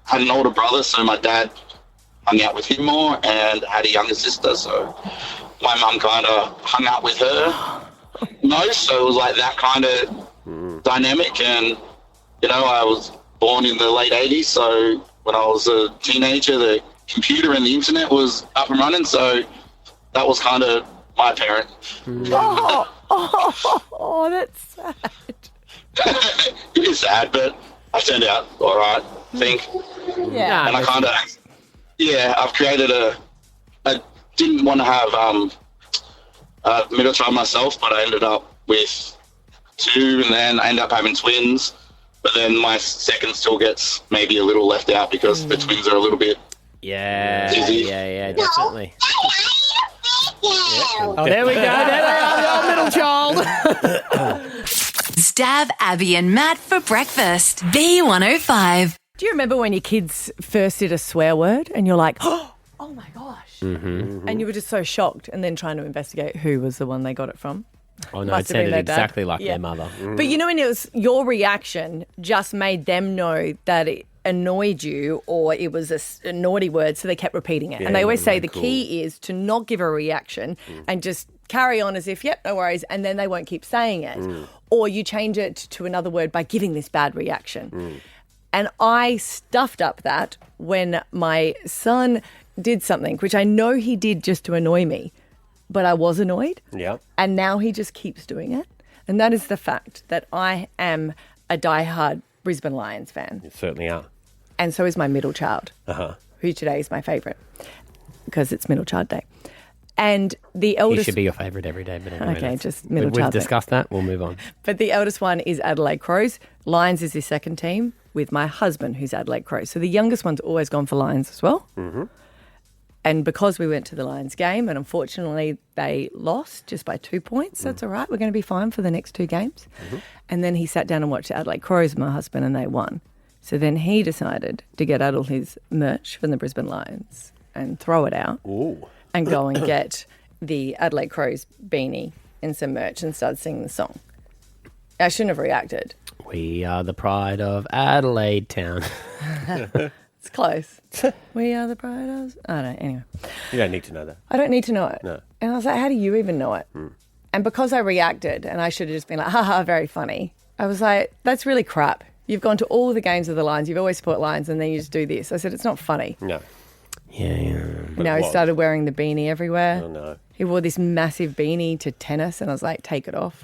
had an older brother, so my dad hung out with him more, and had a younger sister, so my mum kind of hung out with her most, so it was like that kind of dynamic. And I was born in the late 80s, so when I was a teenager the computer and the internet was up and running, so that was kind of my parent. Oh, that's sad. It is sad, but I turned out all right, I think. Yeah. And I kind of, I've created I didn't want to have a middle child myself, but I ended up with 2, and then I ended up having twins. But then my second still gets maybe a little left out because the twins are a little bit easy. Yeah, definitely. Oh, there we go. There they are, the middle child. Stav, Abby and Matt for breakfast. B105. Do you remember when your kids first did a swear word and you're like, oh my gosh. And you were just so shocked, and then trying to investigate who was the one they got it from? Oh, no, it sounded exactly like their mother. But when it was your reaction just made them know that it annoyed you or it was a naughty word, so they kept repeating it. And they always say the key is to not give a reaction and just carry on as if, yep, no worries, and then they won't keep saying it. Or you change it to another word by giving this bad reaction. And I stuffed up that when my son did something, which I know he did just to annoy me, but I was annoyed. Yeah. And now he just keeps doing it. And that is the fact that I am a diehard Brisbane Lions fan. You certainly are. And so is my middle child, who today is my favourite because it's Middle Child Day. And the eldest... He should be your favourite every day. But anyway, okay, just Middle Child We've discussed that. We'll move on. But the eldest one is Adelaide Crows. Lions is his second team with my husband, who's Adelaide Crows. So the youngest one's always gone for Lions as well. And because we went to the Lions game, and unfortunately they lost just by 2 points, that's all right. We're going to be fine for the next 2 games. And then he sat down and watched the Adelaide Crows with my husband, and they won. So then he decided to get out all his merch from the Brisbane Lions and throw it out and go and get the Adelaide Crows beanie and some merch and start singing the song. I shouldn't have reacted. We are the pride of Adelaide Town. It's close. We are the pride of... I don't know. Anyway. You don't need to know that. I don't need to know it. No. And I was like, how do you even know it? And because I reacted, and I should have just been like, haha, very funny, I was like, that's really crap. You've gone to all the games of the Lions. You've always support Lions, and then you just do this. I said, it's not funny. No. Yeah. Now he started wearing the beanie everywhere. Oh, no. He wore this massive beanie to tennis, and I was like, take it off.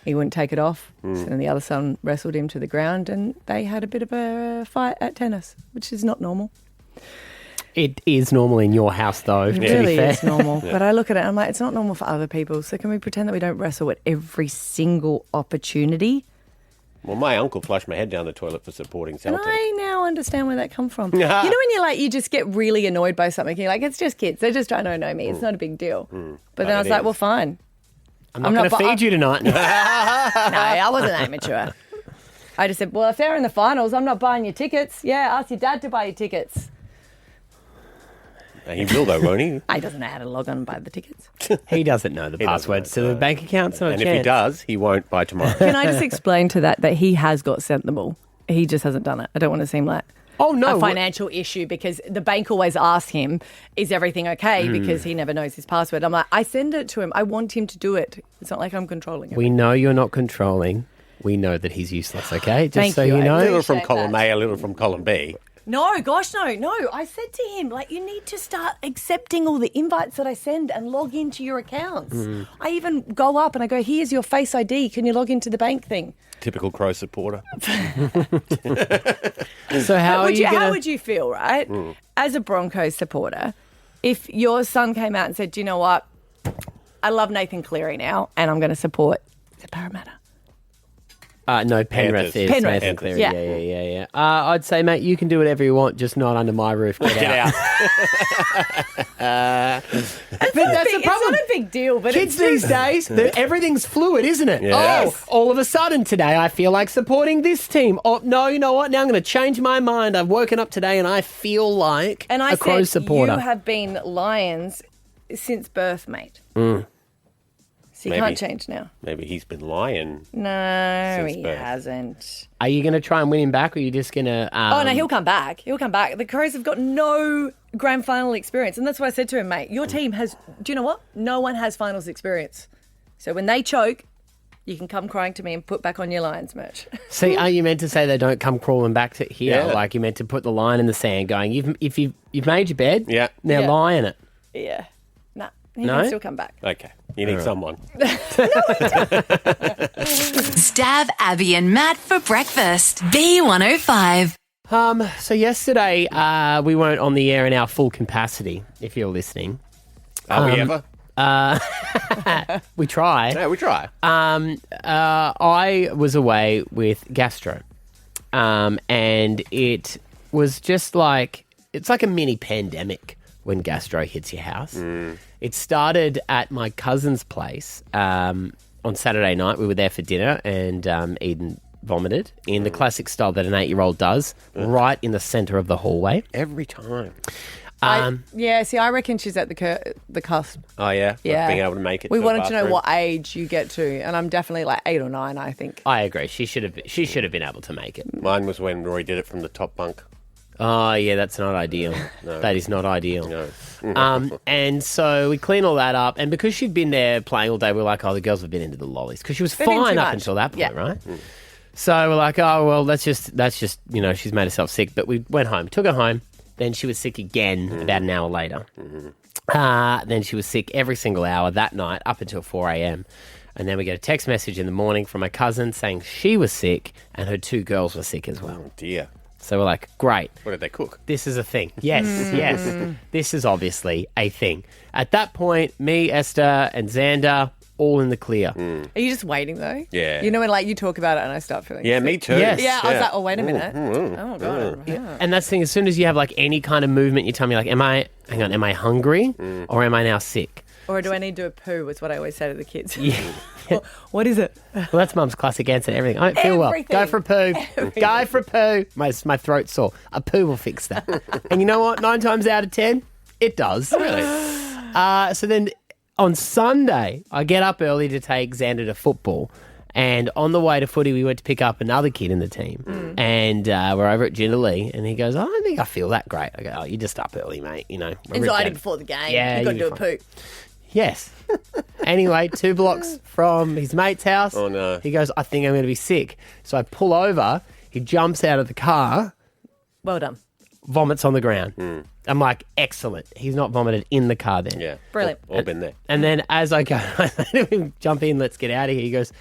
He wouldn't take it off. So then the other son wrestled him to the ground, and they had a bit of a fight at tennis, which is not normal. It is normal in your house, though. It really is normal. But I look at it, I'm like, it's not normal for other people. So can we pretend that we don't wrestle at every single opportunity? Well, my uncle flushed my head down the toilet for supporting Celtic. And I now understand where that comes from. You know when you're like, you just get really annoyed by something. You're like, it's just kids. They're just trying to annoy me. It's not a big deal. But then I was like, well, fine. I'm not going to feed you tonight. No, I wasn't that mature. I just said, well, if they're in the finals, I'm not buying your tickets. Yeah, ask your dad to buy your tickets. He will though, won't he? He doesn't know how to log on and buy the tickets. He doesn't know the passwords to the bank accounts. And if he does, he won't by tomorrow. Can I just explain to that he has got sent the ball? He just hasn't done it. I don't want to seem like a financial issue because the bank always asks him, is everything okay? Because he never knows his password. I'm like, I send it to him. I want him to do it. It's not like I'm controlling him. We know you're not controlling. We know that he's useless, okay? Just Thank so you. you know. A little from column A, a little from column B. No, gosh, no. I said to him, you need to start accepting all the invites that I send and log into your accounts. I even go up and I go, here's your Face ID. Can you log into the bank thing? Typical Crow supporter. So how would you feel, right, as a Broncos supporter, if your son came out and said, do you know what? I love Nathan Cleary now and I'm going to support the Parramatta. No, Penrith is. Nathan Cleary. Yeah. I'd say, mate, you can do whatever you want, just not under my roof. Get out. But that's the problem. It's not a big deal, but kids these days, everything's fluid, isn't it? Yes. Oh, all of a sudden today I feel like supporting this team. Oh, no, you know what? Now I'm going to change my mind. I've woken up today and I feel like a Crows supporter. You have been Lions since birth, mate. So you can't change now. Maybe he's been lying. No, he birth. hasn't. Are you going to try and win him back, or are you just going to... Oh, no, he'll come back. The Crows have got no grand final experience. And that's what I said to him, mate. Your team has... Do you know what? No one has finals experience. So when they choke, you can come crying to me and put back on your Lions merch. See, are you meant to say they don't come crawling back to here? Yeah. Like you meant to put the line in the sand going, you've made your bed, now lie in it. Yeah. Nah, he can still come back. Okay. You need someone. Stav, Abby and Matt for breakfast. B105. So yesterday we weren't on the air in our full capacity, if you're listening. Are we ever? We try. Yeah, we try. I was away with gastro, and it was just like, it's like a mini pandemic when gastro hits your house. It started at my cousin's place on Saturday night. We were there for dinner, and Eden vomited in the classic style that an 8-year-old does, right in the centre of the hallway. Every time. I reckon she's at the cusp. Oh, yeah? Yeah. Being able to make it We to wanted a to know what age you get to, and I'm definitely like 8 or 9, I think. I agree. She should have been able to make it. Mine was when Roy did it from the top bunk. Oh, yeah, that's not ideal. No. That is not ideal. No. And so we clean all that up. And because she'd been there playing all day, we were like, oh, the girls have been into the lollies. Because she was They've been fine too up much. until that point, Yeah. right? So we're like, oh, well, that's just, she's made herself sick. But we went home, took her home. Then she was sick again about an hour later. Then she was sick every single hour that night up until 4 a.m. And then we get a text message in the morning from my cousin saying she was sick and her 2 girls were sick as well. Oh, dear. So we're like, great. What did they cook? This is a thing. Yes. This is obviously a thing. At that point, me, Esther, and Xander, all in the clear. Are you just waiting, though? Yeah. You know when you talk about it and I start feeling Yeah, sick? me too. Yes. Yeah, I was like, oh, wait a minute. Oh, God. And that's the thing, as soon as you have like any kind of movement, you tell me like, am I hungry or am I now sick? Or do I need to do a poo? Is what I always say to the kids. Yeah. What is it? Well, that's Mum's classic answer to everything. I don't feel well. Go for a poo. Go for a poo. My throat's sore. A poo will fix that. And you know what? 9 times out of 10, it does. Really? So then on Sunday, I get up early to take Xander to football. And on the way to footy, we went to pick up another kid in the team. And we're over at Jindalee. And he goes, I don't think I feel that great. I go, oh, you're just up early, mate. You know. Anxiety before the game. Yeah, You've got to do you'll a be fine. poo. Yes. Anyway, 2 blocks from his mate's house. Oh, no. He goes, I think I'm going to be sick. So I pull over. He jumps out of the car. Well done. Vomits on the ground. I'm like, excellent. He's not vomited in the car then. Yeah. Brilliant. All been there. And then as I go, I let him jump in, let's get out of here. He goes,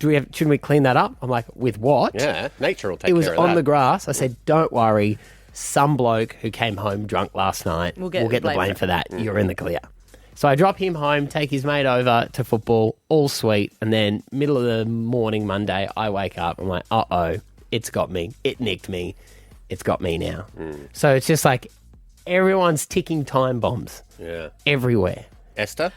shouldn't we clean that up? I'm like, with what? Yeah, nature will take It was care of on that. the grass. I said, don't worry. Some bloke who came home drunk last night will get the blame for that. You're in the clear. So I drop him home, take his mate over to football, all sweet. And then middle of the morning, Monday, I wake up. I'm like, uh-oh, it's got me. It nicked me. It's got me now. So it's just like everyone's ticking time bombs Yeah. everywhere. Esther?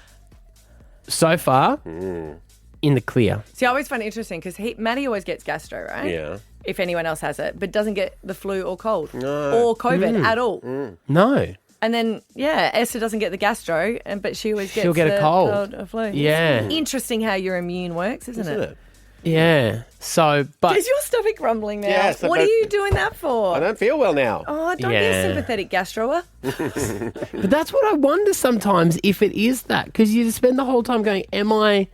So far, in the clear. See, I always find it interesting because Matty always gets gastro, right? Yeah. If anyone else has it, but doesn't get the flu or cold No. or COVID at all. No. And then, Esther doesn't get the gastro, but she always gets She'll get a cold. or flu. Yeah. It's interesting how your immune works, isn't it? Yeah. So, but Is your stomach rumbling now? Yes, What are you doing that for? I don't feel well now. Oh, don't be Yeah. a sympathetic gastroer. but that's what I wonder sometimes if it is that, because you spend the whole time going, am I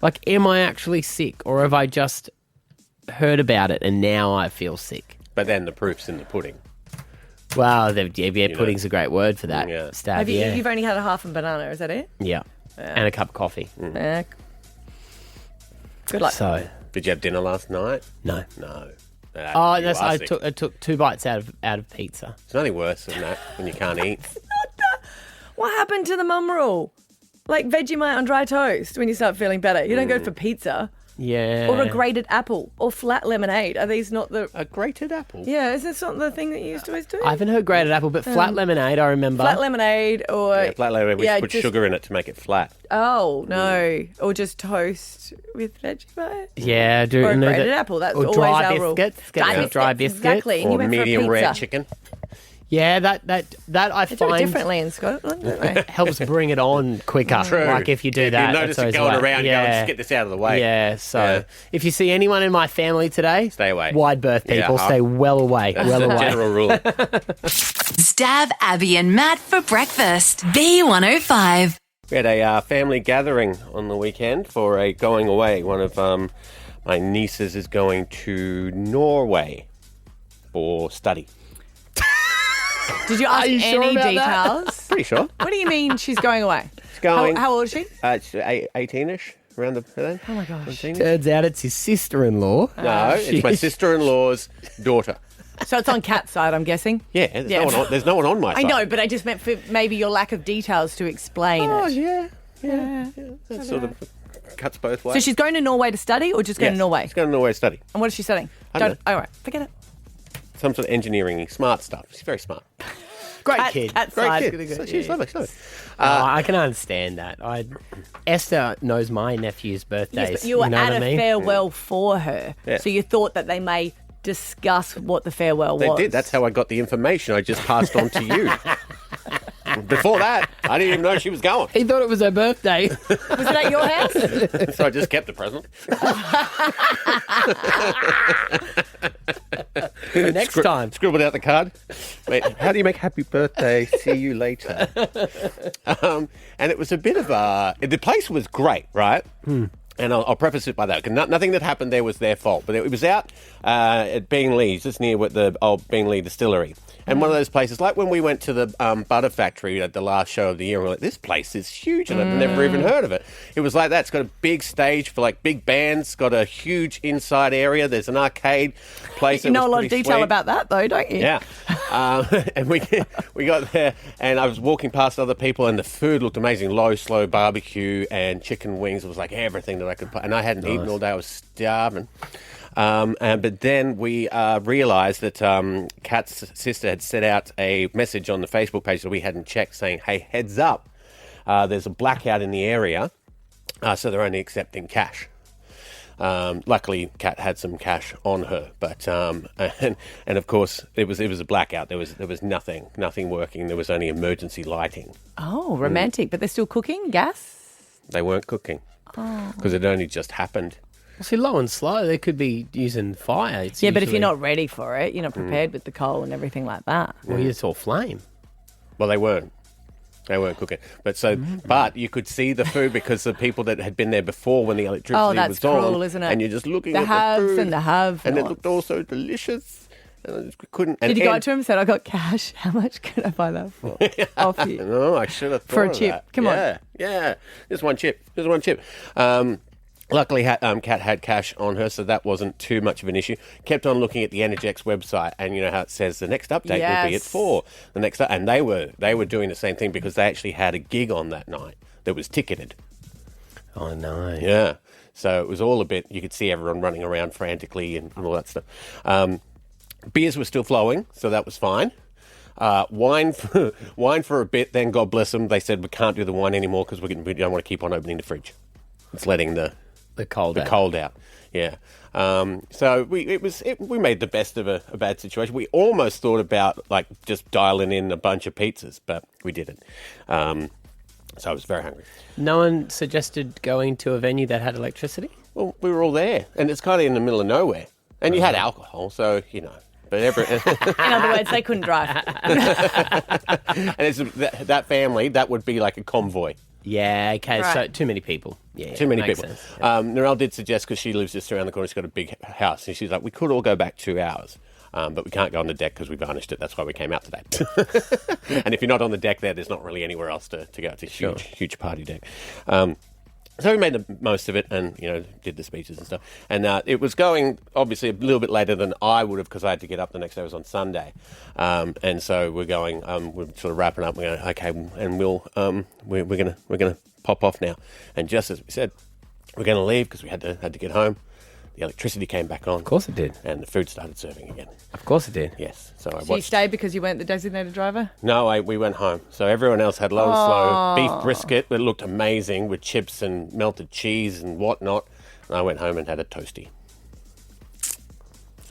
actually sick, or have I just heard about it and now I feel sick? But then the proof's in the pudding. Well, pudding's a great word for that. Yeah. Stav, You've only had a half a banana, is that it? Yeah. And a cup of coffee. Good luck. So, did you have dinner last night? No. No. I took 2 bites out of pizza. It's nothing worse than that when you can't eat. What happened to the mum rule? Like Vegemite on dry toast when you start feeling better. You don't go for pizza. Yeah. Or a grated apple. Or flat lemonade. Are these not the... A grated apple? Yeah, is this not the thing that you used to always do? I haven't heard grated apple, but flat lemonade, I remember. Flat lemonade or... Yeah, flat lemonade. We put sugar in it to make it flat. Oh, no. Or just toast with Vegemite. Yeah, do Or a know grated that- apple. That's or always dry our rule. biscuits. Get some dry biscuits. Exactly. And you Or went medium for a pizza. rare chicken. Yeah, that I They do it find differently in Scotland, don't they? helps bring it on quicker. True. Like if you do If you that. notice that's it always going way- around, you go, "Let's get this out of the way." Yeah, so Yeah. if you see anyone in my family today, stay away. Wide berth people, Yeah, stay well away. That's well the away. general rule. Stav, Abby, and Matt for breakfast. B105. We had a family gathering on the weekend for a going away. One of my nieces is going to Norway for study. Did you ask you sure any about that? details? Pretty sure. What do you mean she's going away? She's going. How old is she? It's 18-ish, around the then. Oh my gosh. 18-ish. Turns out it's his sister-in-law. No, it's my sister-in-law's daughter. So it's on Kat's side, I'm guessing. Yeah, there's no one on my I side. know, but I just meant for maybe your lack of details to explain Oh, it. yeah. That sort of cuts both ways. So she's going to Norway to study or just going to Norway? She's going to Norway to study. And what is she studying? I don't know. All right, forget it. Some sort of engineering, smart stuff. She's very smart. Great Kat- kid. Kat's Great side's kid. gonna go, So she's yeah. lovely. She's lovely. I can understand that. Esther knows my nephew's birthdays. Yes, but you were know at what a I mean? farewell for her. Yeah. So you thought that they may discuss what the farewell They was. did. That's how I got the information I just passed on to you. Before that, I didn't even know she was going. He thought it was her birthday. Was it at your house? So I just kept the present. Next time. Scribbled out the card. Wait, how do you make happy birthday? See you later. And it was a bit of a... The place was great, right? And I'll preface it by that. 'Cause nothing that happened there was their fault. But it was out at Beenleigh, just near the old Beenleigh distillery. And one of those places, like when we went to the butter factory at the last show of the year, and we're like, this place is huge, and I've never even heard of it. It was like that. It's got a big stage for like big bands, it's got a huge inside area. There's an arcade place. You know a lot of pretty detail sweet. about that, though, don't you? Yeah. And we got there, and I was walking past other people, and the food looked amazing. Low, slow barbecue and chicken wings. It was like everything that I could put. And I hadn't eaten all day. I was starving. But then we realised that Kat's sister had set out a message on the Facebook page that we hadn't checked saying, hey, heads up, there's a blackout in the area, so they're only accepting cash. Luckily, Kat had some cash on her, but and of course it was a blackout. There was nothing working. There was only emergency lighting. Oh, romantic. But they're still cooking? Gas? They weren't cooking because it only just happened. Well, see, low and slow, they could be using fire. It's Yeah, but if usually- you're not ready for it, you're not prepared with the coal and everything like that. Well, it's all flame. Well, they weren't. They weren't cooking. But you could see the food because the people that had been there before when the electricity Oh, that's was on. cruel, isn't it? And you're just looking The at the haves food. and the have And it nots. looked all so delicious. And I just couldn't. Did you go up to him and said, I got cash. How much could I buy that for? Off you. No, I should have thought For a of chip. that. Come on. Yeah. Just one chip. Luckily, Kat had cash on her, so that wasn't too much of an issue. Kept on looking at the Energex website, and you know how it says the next update will be at 4. The next, and they were doing the same thing because they actually had a gig on that night that was ticketed. Oh, no. Yeah, so it was all a bit. You could see everyone running around frantically and all that stuff. Beers were still flowing, so that was fine. Wine for a bit. Then, God bless them, they said we can't do the wine anymore because we don't want to keep on opening the fridge. It's letting the cold out. Yeah. So we made the best of a bad situation. We almost thought about like just dialing in a bunch of pizzas, but we didn't. So I was very hungry. No one suggested going to a venue that had electricity? Well, we were all there, and it's kind of in the middle of nowhere. And you had alcohol, so, you know. But In other words, they couldn't drive. And it's that family, that would be like a convoy. Yeah, okay, Right. so too many people. Yeah, Too many makes people. sense. Narelle did suggest, because she lives just around the corner, she's got a big house, and she's like, we could all go back 2 hours. But we can't go on the deck because we varnished it. That's why we came out today. And if you're not on the deck there's not really anywhere else to go. It's a huge party deck. So we made the most of it and, you know, did the speeches and stuff. And it was going, obviously, a little bit later than I would have because I had to get up the next day. It was on Sunday. And so we're going, we're sort of wrapping up. We're going, okay, and we're going to pop off now. And just as we said, we're going to leave because we had to get home. The electricity came back on. Of course it did. And the food started serving again. Of course it did. Yes. So I So you watched. stayed because you weren't the designated driver? No, we went home. So everyone else had low and slow beef brisket that looked amazing with chips and melted cheese and whatnot. And I went home and had a toasty.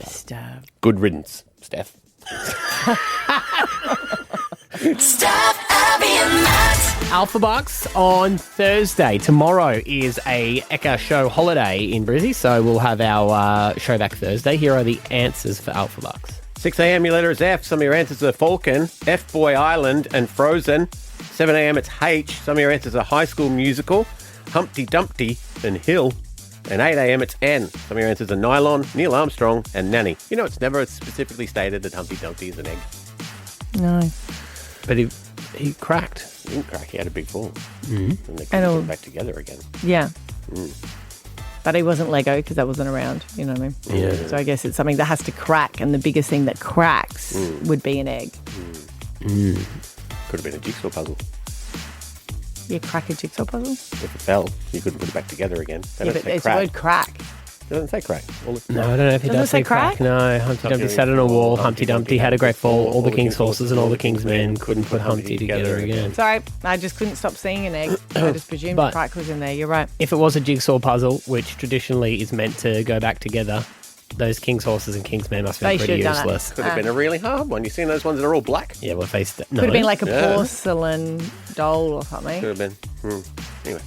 Stav. Good riddance, Steph. Stav, Abby, and Matt. Alpha Bucks on Thursday. Tomorrow is a Eka show holiday in Brizzy, so we'll have our show back Thursday. Here are the answers for Alpha Bucks. 6 a.m. your letter is F. Some of your answers are Falcon, F Boy Island, and Frozen. 7 a.m. it's H. Some of your answers are High School Musical, Humpty Dumpty, and Hill. And 8 a.m. it's N. Some of your answers are Nylon, Neil Armstrong, and Nanny. You know, it's never specifically stated that Humpty Dumpty is an egg. No. But he cracked. He didn't crack. He had a big fall. Mm-hmm. And they couldn't get back together again. Yeah. Mm. But he wasn't Lego because that wasn't around. You know what I mean? Yeah. So I guess it's something that has to crack, and the biggest thing that cracks would be an egg. Could have been a jigsaw puzzle. You crack a jigsaw puzzle? If it fell, you couldn't put it back together again. They Yeah, don't but say it's the crack. word crack. It doesn't say crack. No, I don't know if he Doesn't does it say say crack. No, Humpty Dumpty sat on a wall. Humpty Dumpty had a great fall. All the king's horses and all the king's men couldn't put Humpty together again. Sorry, I just couldn't stop seeing an egg. I just presumed But- crack was in there. You're right. If it was a jigsaw puzzle, which traditionally is meant to go back together, those king's horses and king's men must have They been pretty should have done it. useless. Could have been a really hard one. You seen those ones that are all black? Yeah, well, they Could have been like a porcelain doll or something. Could have been. Anyway,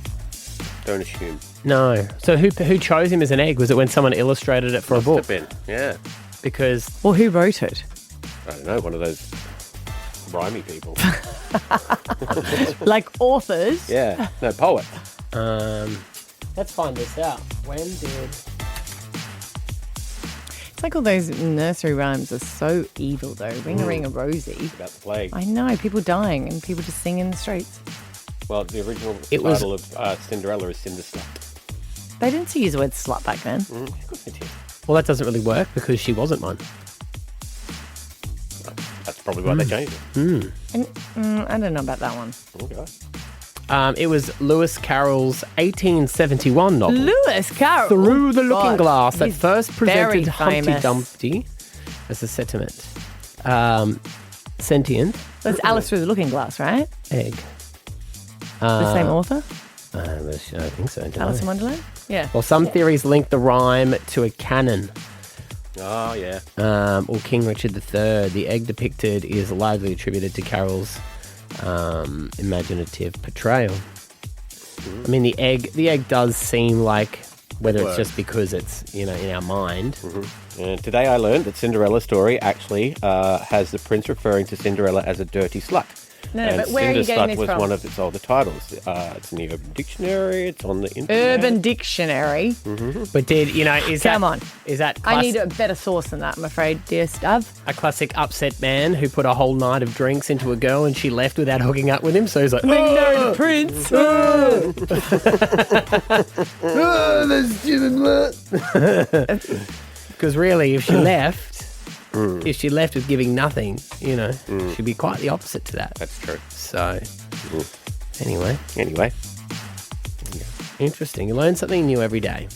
don't assume. No. So who chose him as an egg? Was it when someone illustrated it for a book? Must have been. Yeah. Because Well, who wrote it? I don't know. One of those rhymey people. Like authors? Yeah. No, poet. let's find this out. When did... It's like all those nursery rhymes are so evil, though. Ring-a-ring-a-rosy. About the plague. I know, people dying and people just singing in the streets. Well, the original It was- title of Cinderella is Cinder Slut. They didn't use the word slut back then. Of course they did. Well, that doesn't really work because she wasn't one. That's probably why they changed it. And, I don't know about that one. Okay. It was Lewis Carroll's 1871 novel. Lewis Carroll. Through the Looking God, Glass that he's first very presented Humpty famous. Dumpty as a sentiment. Sentient That's Alice Through the Looking Glass, right? egg. The same author? I think so. I don't Alice in know. Wonderland? Yeah. Well, some theories link the rhyme to a canon. Oh, yeah. Or King Richard III. The egg depicted is largely attributed to Carroll's imaginative portrayal. I mean, the egg does seem like, whether it's just because it's, in our mind. And today I learned that Cinderella's story actually has the prince referring to Cinderella as a dirty slut. No, and but where are you Cinder getting Slut this was from? one of its older titles. It's in the Urban Dictionary. It's on the internet. Urban Dictionary. But is Come that... on. Is that I need a better source than that, I'm afraid, dear Stav. a classic upset man who put a whole night of drinks into a girl and she left without hooking up with him? So he's like, No, Prince. There's gin and blood. because really, if she left with giving nothing, she'd be quite the opposite to that. That's true. So, anyway, Anyway. interesting. You learn something new every day.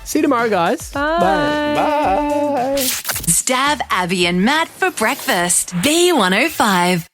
See you tomorrow, guys. Bye. Bye. Stav, Abby, and Matt for breakfast. B105.